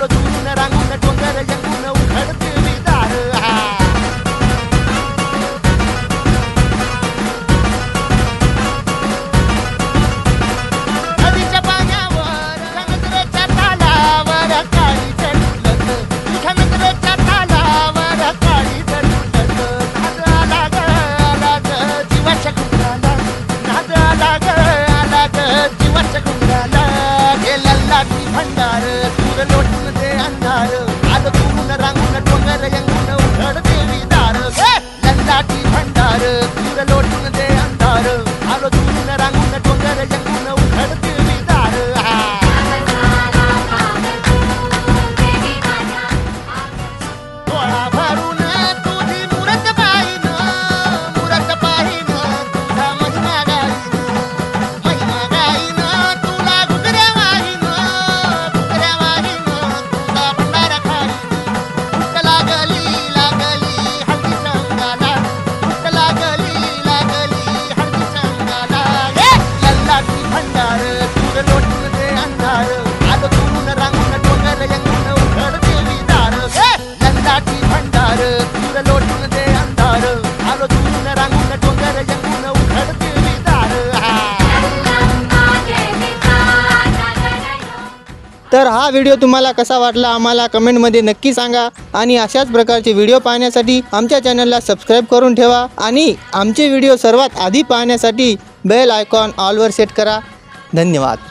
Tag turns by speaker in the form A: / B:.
A: आलो दुरून रांगून डोंगर यंगून उघडते मी दार नदीच्या पाण्यावर समुद्राच्या तालावर काळी चढलत समुद्राच्या तालावर काळी चढलत नाद आला ग जीवाच्या घुंगराला नाद आला ग जीवाच्या घुंगराला गेला लाटी भंडार दूर लोटून दे अंधार आलो दुरून रांगून डोंगर यंगून उघडते मी दार लाटी भंडार दूर लोटून दे अंधार आलो दुरून रांगून डोंगर यंगून उघडते मी दार डोळा भरून तुझी मुरत पाहिनं तुझा महिमा गाईनं तुला गुजऱ्या वाहिनं तुझा भंडारा खाईनं भूक लागली हळदी संगाला भूक लागली हळदी संगाला लल्लाटी भंडार दूर लोटून दे अंधार आलो दुरून रांगून डोंगर यंगून उघडते मी दार लल्लाटी भंडार दूर लोटून दे अंधार आलो दुरून रांगून डोंगर यंगून उघडते मी दार
B: तर हा व्हिडिओ तुम्हाला कसा वाटला आम्हाला कमेंटमध्ये नक्की सांगा आणि अशाच प्रकारचे व्हिडिओ पाहण्यासाठी आमच्या चॅनलला सबस्क्राईब करून ठेवा आणि आमचे व्हिडिओ सर्वात आधी पाहण्यासाठी बेल आयकॉन ऑलवर सेट करा. धन्यवाद.